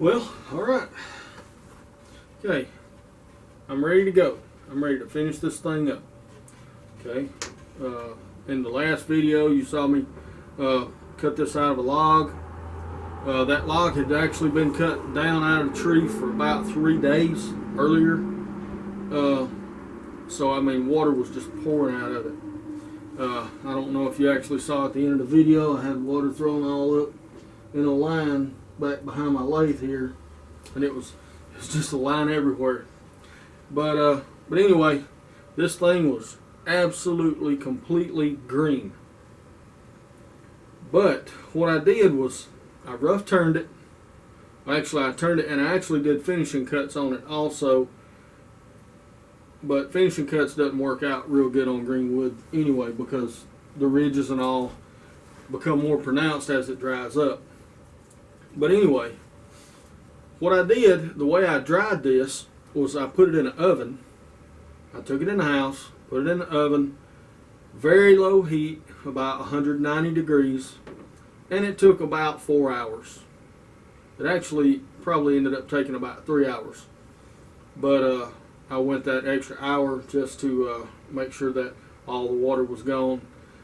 Well, alright. Okay. I'm ready to go. I'm ready to finish this thing up. Okay. In the last video you saw me cut this out of a log. That log had actually been cut down out of the tree for about 3 days earlier. So I mean water was just pouring out of it. I don't know if you actually saw at the end of the video, I had water thrown all up in a line back behind my lathe here, and it was just a line everywhere. But anyway, this thing was absolutely completely green. But what I did was I rough turned it. Actually, I turned it, and I actually did finishing cuts on it also. But finishing cuts doesn't work out real good on green wood anyway, because the ridges and all become more pronounced as it dries up. But anyway, what I did, the way I dried this was I put it in an oven. I took it in the house, put it in the oven, very low heat, about 190 degrees, and it took about 4 hours. It actually probably ended up taking about 3 hours. But I went that extra hour just to make sure that all the water was gone.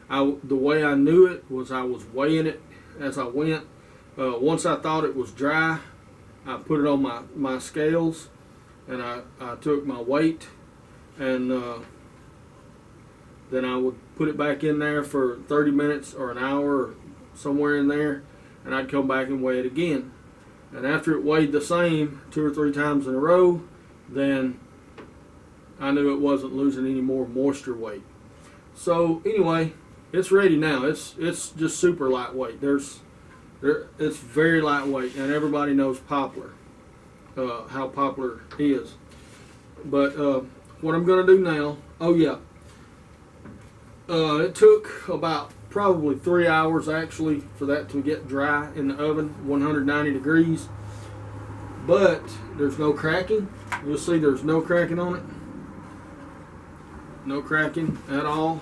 The way I knew it was I was weighing it as I went. Once I thought it was dry, I put it on my scales, and I took my weight, and then I would put it back in there for 30 minutes or an hour or somewhere in there, and I'd come back and weigh it again. And after it weighed the same 2 or 3 times in a row, then I knew it wasn't losing any more moisture weight. So anyway, it's ready now. It's just super lightweight. It's very lightweight, and everybody knows poplar, how poplar is. But what I'm going to do now, it took about probably 3 hours actually for that to get dry in the oven, 190 degrees. But there's no cracking. You'll see there's no cracking on it. No cracking at all.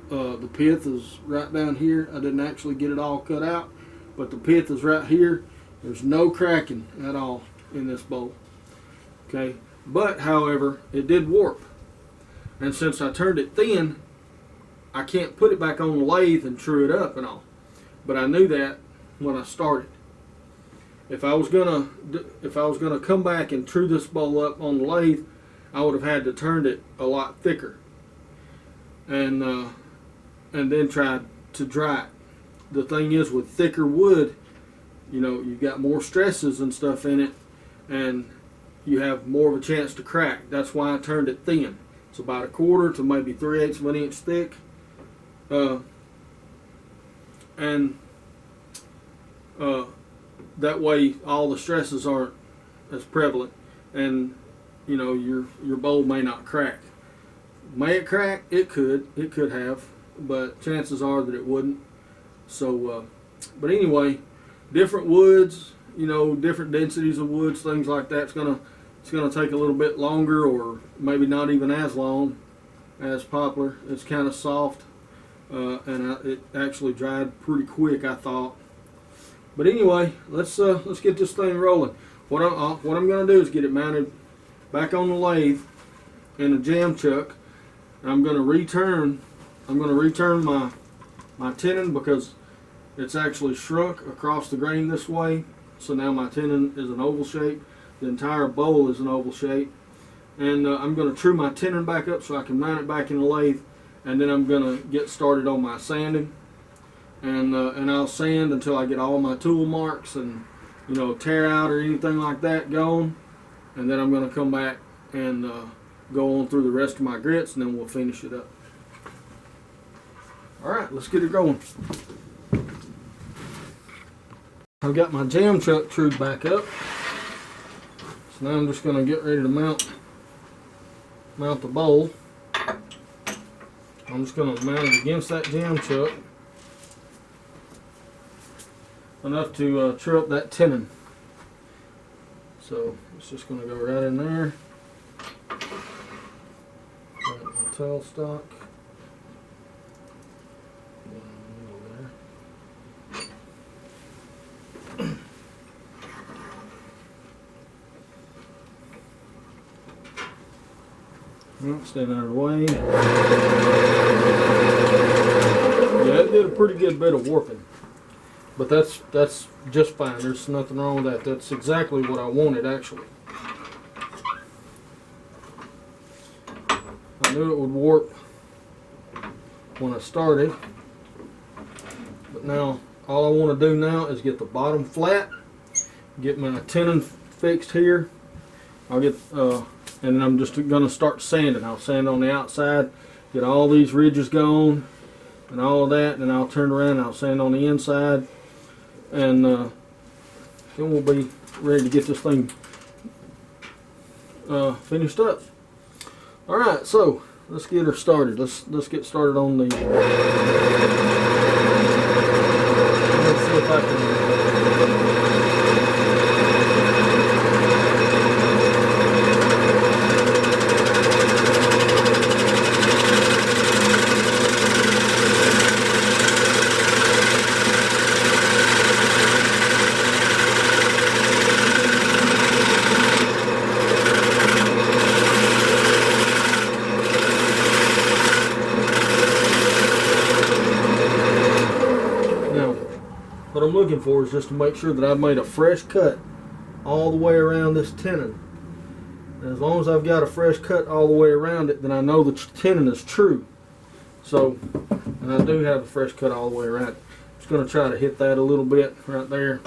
The pith is right down here. I didn't actually get it all cut out, but the pith is right here. There's no cracking at all in this bowl. Okay, but however, it did warp. And since I turned it thin, I can't put it back on the lathe and true it up and all. But I knew that when I started. If I was gonna come back and true this bowl up on the lathe, I would have had to turn it a lot thicker, and then try to dry it. The thing is, with thicker wood, you know, you've got more stresses and stuff in it, and you have more of a chance to crack. That's why I turned it thin. It's about 1/4 to maybe 3/8 of an inch thick, and that way all the stresses aren't as prevalent, and you know your bowl may not crack. May it crack? It could have, but chances are that it wouldn't. So, but anyway, different woods, you know, different densities of woods, things like that. It's gonna take a little bit longer, or maybe not even as long as poplar. It's kind of soft, and it actually dried pretty quick, I thought. But anyway, let's get this thing rolling. What I'm gonna do is get it mounted back on the lathe in a jam chuck. And I'm gonna return my tenon, because it's actually shrunk across the grain this way. So now my tenon is an oval shape. The entire bowl is an oval shape. And I'm going to true my tenon back up so I can mount it back in the lathe. And then I'm going to get started on my sanding. And I'll sand until I get all my tool marks and, you know, tear out or anything like that gone. And then I'm going to come back and go on through the rest of my grits, and then we'll finish it up. Alright, let's get it going. I've got my jam chuck trued back up. So now I'm just going to get ready to mount the bowl. I'm just going to mount it against that jam chuck, enough to true up that tenon. So it's just going to go right in there. Got my tailstock. Stand out of the way. Yeah, it did a pretty good bit of warping. But that's just fine. There's nothing wrong with that. That's exactly what I wanted, actually. I knew it would warp when I started. But now, all I want to do now is get the bottom flat. Get my tenon fixed here. I'll get... and then I'm just going to start sanding. I'll sand on the outside, get all these ridges gone and all of that, and then I'll turn around and I'll sand on the inside, and then we'll be ready to get this thing finished up. Alright, so let's get her started. Let's get started on the... Let's see if I can... What I'm looking for is just to make sure that I've made a fresh cut all the way around this tenon. And as long as I've got a fresh cut all the way around it, then I know the tenon is true. So, and I do have a fresh cut all the way around it. Just going to try to hit that a little bit right there.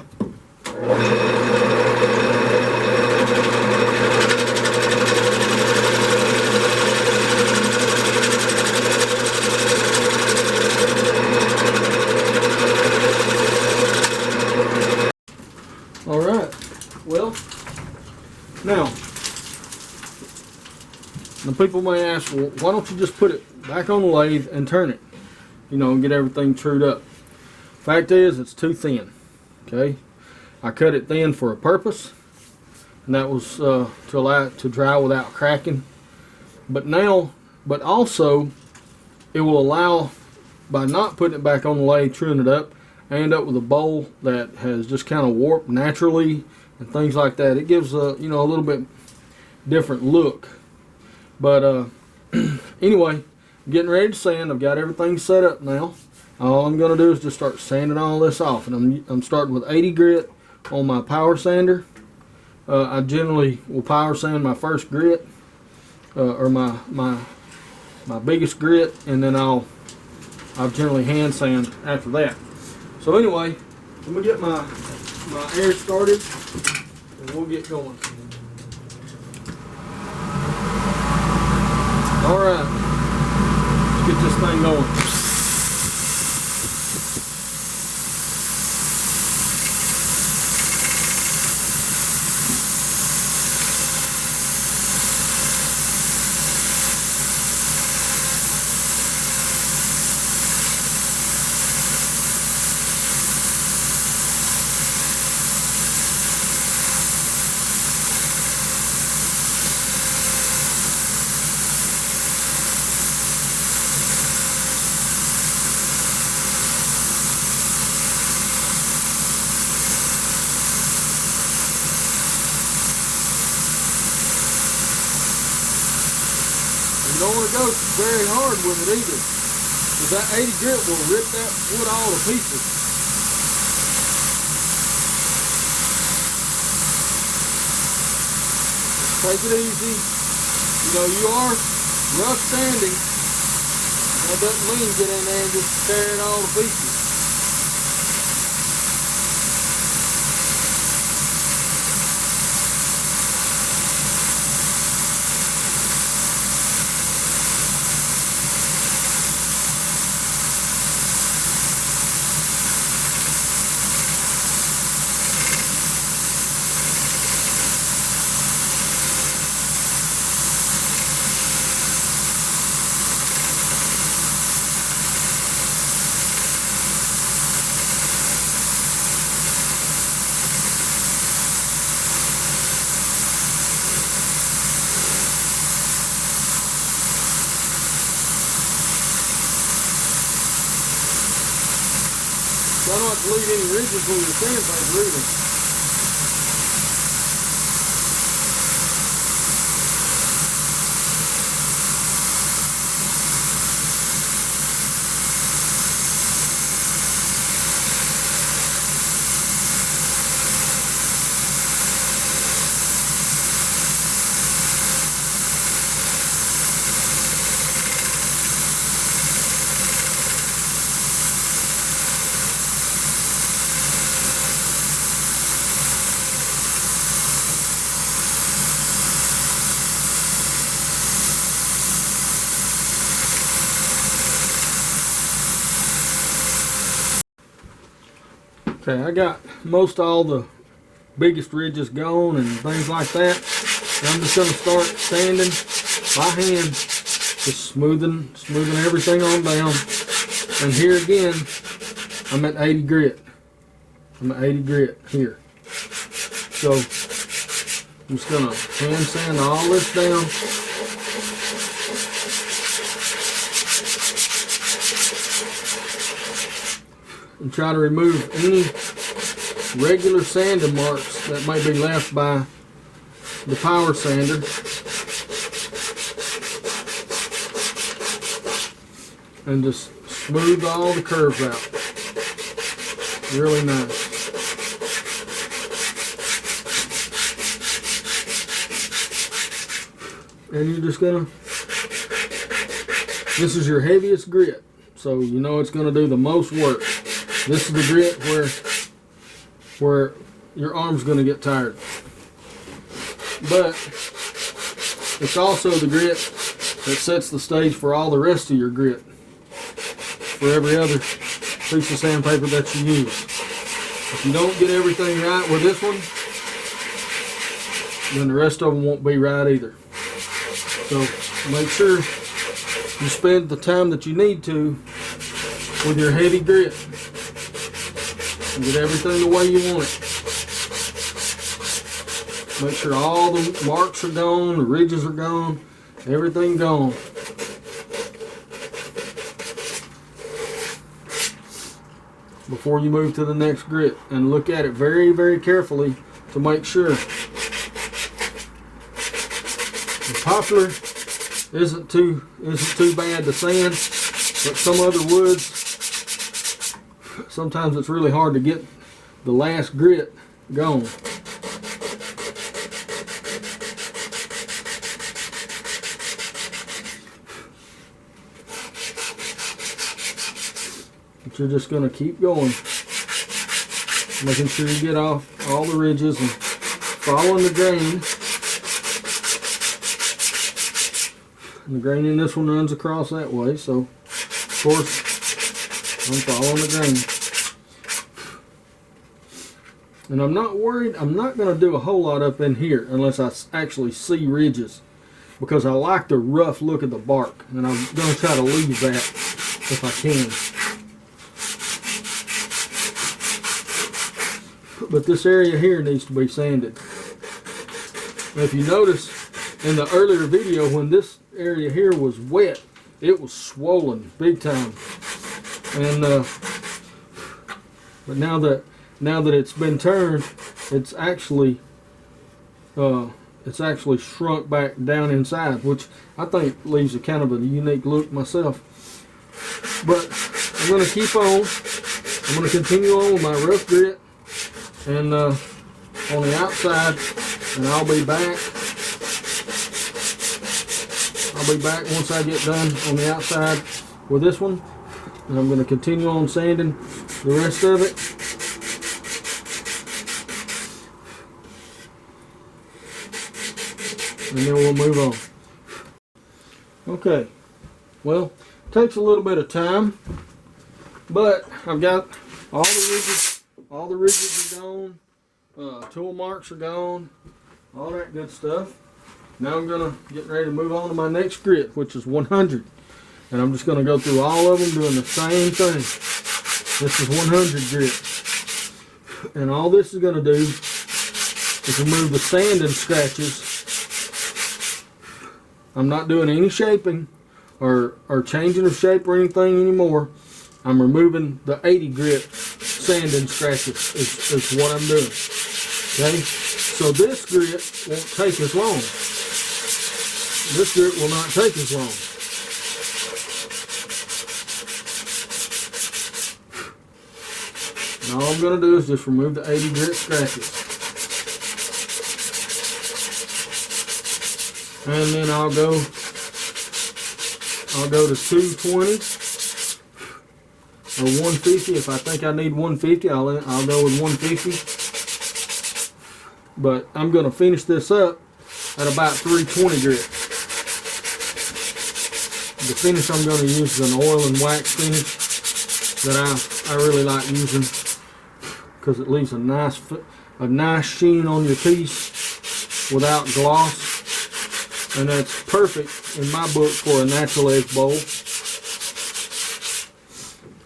Alright, well, now, the people may ask, well, why don't you just put it back on the lathe and turn it, you know, and get everything trued up. Fact is, it's too thin, okay? I cut it thin for a purpose, and that was to allow it to dry without cracking. But also, it will allow, by not putting it back on the lathe, truing it up, I end up with a bowl that has just kind of warped naturally and things like that. It gives a, you know, a little bit different look. But anyway, I'm getting ready to sand. I've got everything set up now. All I'm going to do is just start sanding all this off, and I'm starting with 80 grit on my power sander. I generally will power sand my first grit, or my biggest grit, and then I'll generally hand sand after that. So anyway, let me get my air started and we'll get going. Alright, let's get this thing going. You don't want to go very hard with it either, because that 80 grit will rip that wood all to pieces. Take it easy. You know, you are rough sanding. Don't let lean get in there and just tear it all to pieces. Try not to leave any ridges on your sandpaper either. Okay, I got most all the biggest ridges gone and things like that. And I'm just going to start sanding by hand, just smoothing everything on down. And here again, I'm at 80 grit. I'm at 80 grit here. So I'm just going to hand sand all this down. And try to remove any regular sanding marks that may be left by the power sander. And just smooth all the curves out. Really nice. And you're just gonna, this is your heaviest grit, so you know it's gonna do the most work. This is the grit where your arm's gonna get tired. But it's also the grit that sets the stage for all the rest of your grit, for every other piece of sandpaper that you use. If you don't get everything right with this one, then the rest of them won't be right either. So make sure you spend the time that you need to with your heavy grit and get everything the way you want it. Make sure all the marks are gone, the ridges are gone, everything gone. Before you move to the next grit, and look at it very, very carefully to make sure. The poplar isn't too bad to sand, but some other woods, sometimes it's really hard to get the last grit gone. But you're just going to keep going, making sure you get off all the ridges and following the grain. And the grain in this one runs across that way, so of course I'm following the grain. And I'm not worried, I'm not going to do a whole lot up in here unless I actually see ridges, because I like the rough look of the bark, and I'm going to try to leave that if I can. But this area here needs to be sanded. And if you notice in the earlier video, when this area here was wet, it was swollen big time. And but now that it's been turned, it's actually shrunk back down inside, which I think leaves a kind of a unique look myself. But I'm going to keep on. I'm going to continue on with my rough grit, and on the outside, and I'll be back. I'll be back once I get done on the outside with this one, and I'm going to continue on sanding the rest of it. And then we'll move on. Okay, well, it takes a little bit of time, but I've got all the ridges are gone, tool marks are gone, all that good stuff. Now I'm going to get ready to move on to my next grit, which is 100. And I'm just going to go through all of them doing the same thing. This is 100 grit. And all this is going to do is remove the sand and scratches. I'm not doing any shaping or changing of shape or anything anymore. I'm removing the 80 grit sand and scratches is what I'm doing. Okay? So this grit won't take as long. This grit will not take as long. And all I'm going to do is just remove the 80 grit scratches. And then I'll go to 220 or 150. If I think I need 150, I'll go with 150. But I'm going to finish this up at about 320 grit. The finish I'm going to use is an oil and wax finish that I really like using. because it leaves a nice sheen on your piece without gloss, and that's perfect in my book for a natural edge bowl.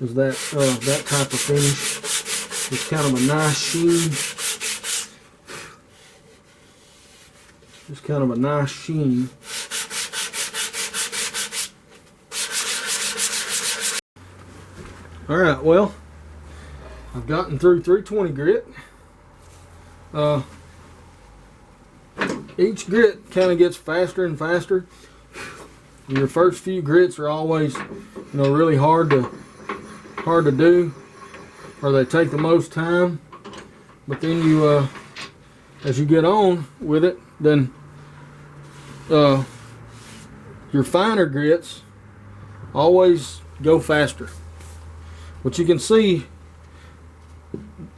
Is that type of finish. It's kind of a nice sheen. Just kind of a nice sheen. Alright, well, I've gotten through 320 grit. Each grit kind of gets faster and faster. And your first few grits are always, really hard to do, or they take the most time. But then you, as you get on with it, then your finer grits always go faster. But you can see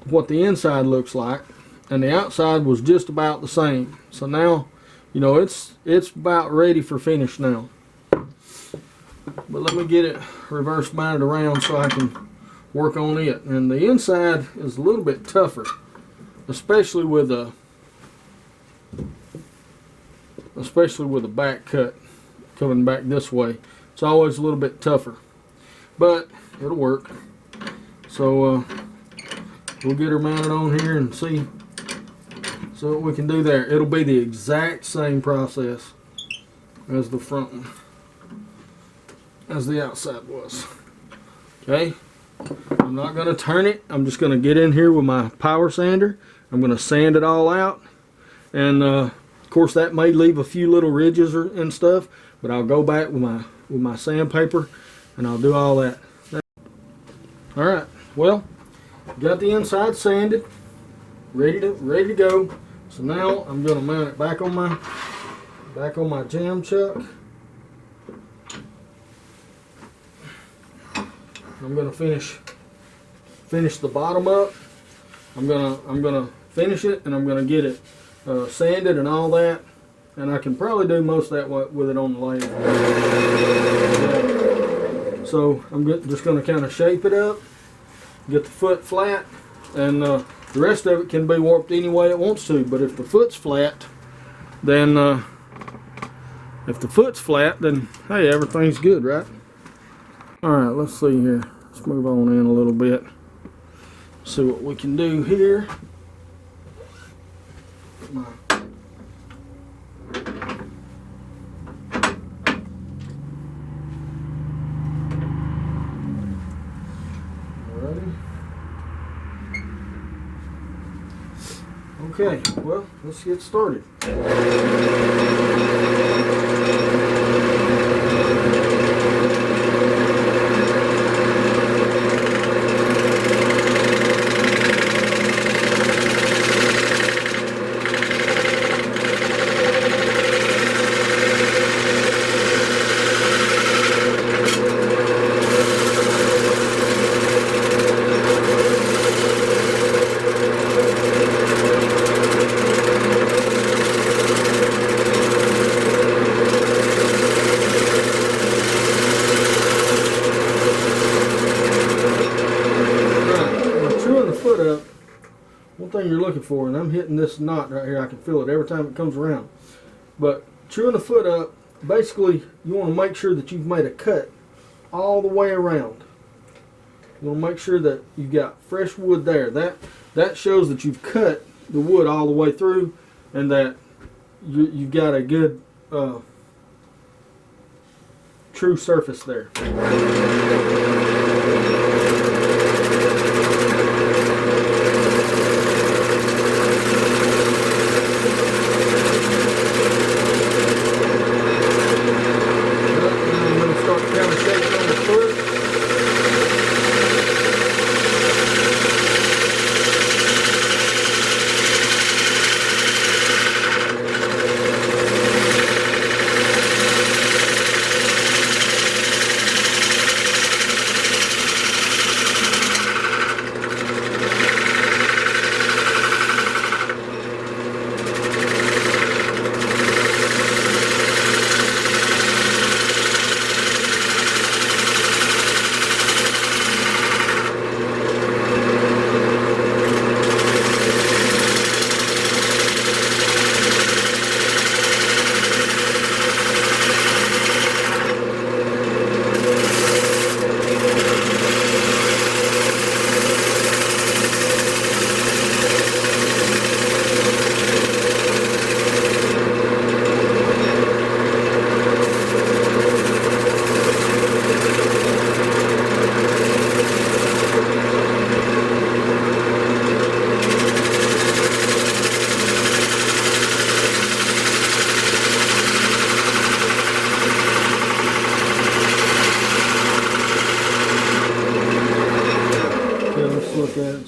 what the inside looks like, and the outside was just about the same. So now, it's about ready for finish now. But let me get it reverse minded around so I can work on it. And the inside is a little bit tougher, especially with a back cut coming back this way. It's always a little bit tougher, but it'll work. So we'll get her mounted on here and see what we can do there. It'll be the exact same process as the front one, as the outside was. Okay, I'm not going to turn it. I'm just going to get in here with my power sander. I'm going to sand it all out, and of course that may leave a few little ridges and stuff, but I'll go back with my sandpaper and I'll do all that. All right, well, got the inside sanded, ready to go. So now I'm going to mount it back on my jam chuck. I'm going to finish the bottom up. I'm gonna finish it, and I'm gonna get it sanded and all that, and I can probably do most of that with it on the lathe. So I'm just gonna kind of shape it up, get the foot flat, and the rest of it can be warped any way it wants to. But if the foot's flat, then hey, everything's good, right? All right, let's see here. Let's move on in a little bit. See what we can do here. Alrighty. Okay, well, let's get started. One thing you're looking for, and I'm hitting this knot right here, I can feel it every time it comes around, but chewing the foot up, basically you want to make sure that you've made a cut all the way around. You want to make sure that you've got fresh wood there. That shows that you've cut the wood all the way through, and that you've got a good true surface there.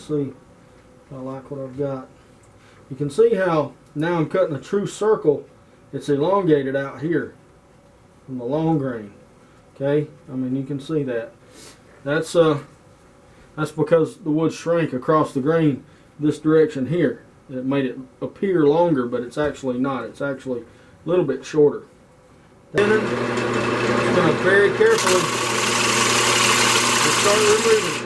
see if I like what I've got. You can see how now I'm cutting a true circle. It's elongated out here from the long grain. Okay, I mean you can see that. That's because the wood shrank across the grain this direction here. It made it appear longer, but it's actually not. It's actually a little bit shorter. Then I'm going to very carefully start removing it.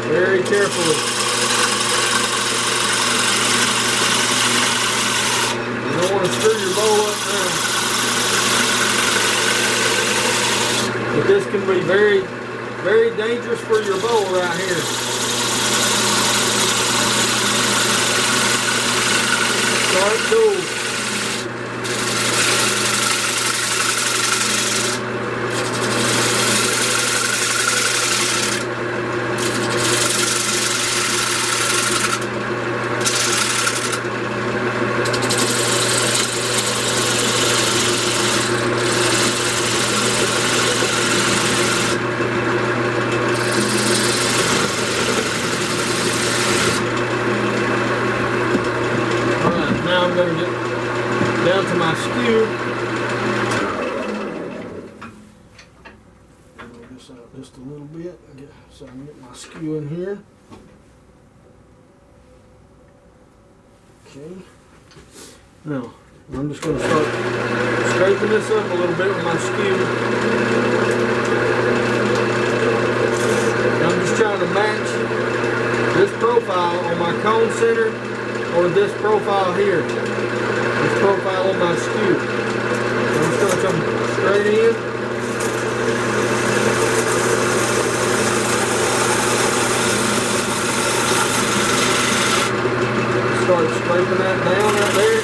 Very carefully. You don't want to screw your bowl up now. But this can be very, very dangerous for your bowl right here. Sharp tools. I'm going to get down to my skew. Move this out just a little bit so I can get my skew in here. Okay. Now, I'm just going to start scraping this up a little bit with my skew. I'm just trying to match this profile on my cone center or this profile here, this profile on my skew. I'm just going to come straight in. Start scraping that down right there.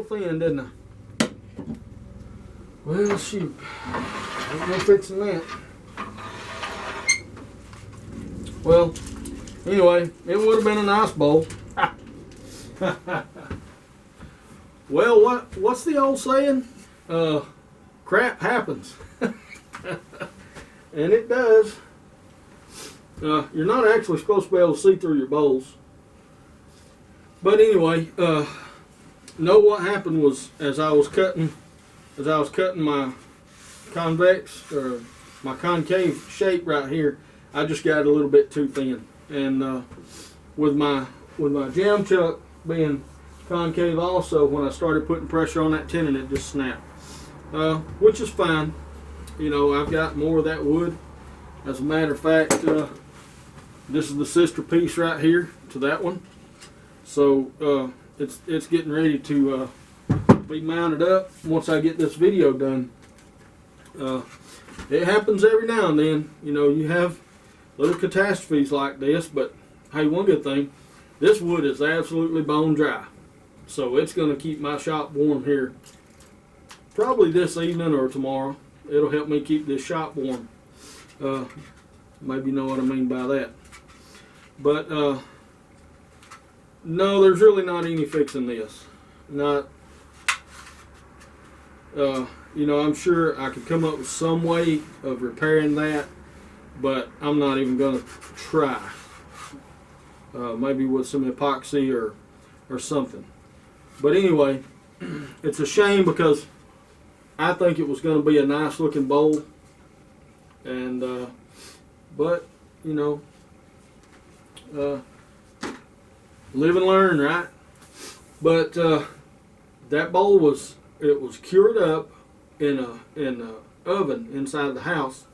Thin, didn't I? Well, shoot. Ain't no fixing that. Well, anyway, it would have been a nice bowl. Well, what's the old saying? Crap happens. And it does. You're not actually supposed to be able to see through your bowls. But anyway, know what happened was as I was cutting my convex or my concave shape right here, I just got a little bit too thin, and with my jam chuck being concave also, when I started putting pressure on that tenon, it just snapped, which is fine. You know, I've got more of that wood. As a matter of fact, this is the sister piece right here to that one, so it's getting ready to be mounted up once I get this video done. It happens every now and then. You know, you have little catastrophes like this, but hey, one good thing, this wood is absolutely bone dry. So it's going to keep my shop warm here probably this evening or tomorrow. It'll help me keep this shop warm. Maybe you know what I mean by that. But no, there's really not any fixing this. Not, you know, I'm sure I could come up with some way of repairing that, but I'm not even going to try. Maybe with some epoxy or something. But anyway, it's a shame because I think it was going to be a nice looking bowl, and but you know, live and learn, right? But that bowl was cured up in a oven inside the house,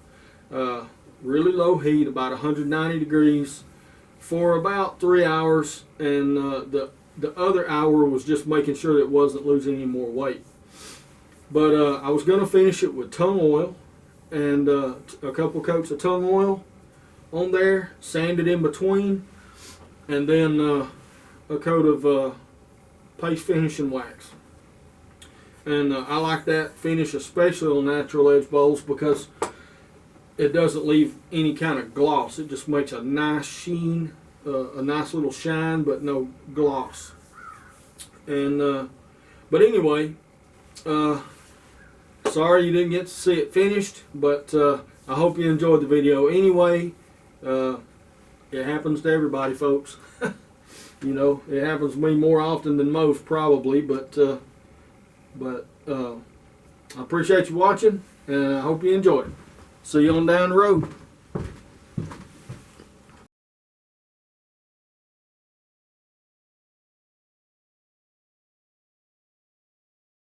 really low heat, about 190 degrees, for about 3 hours, and the other hour was just making sure that it wasn't losing any more weight. But I was going to finish it with tung oil and a couple coats of tung oil on there, sanded in between, and then a coat of paste finish and wax. And I like that finish, especially on natural edge bowls, because it doesn't leave any kind of gloss. It just makes a nice sheen, a nice little shine, but no gloss. And but anyway, sorry you didn't get to see it finished, but I hope you enjoyed the video anyway. It happens to everybody, folks. You know, it happens to me more often than most, probably, but I appreciate you watching, and I hope you enjoy it. See you on down the road.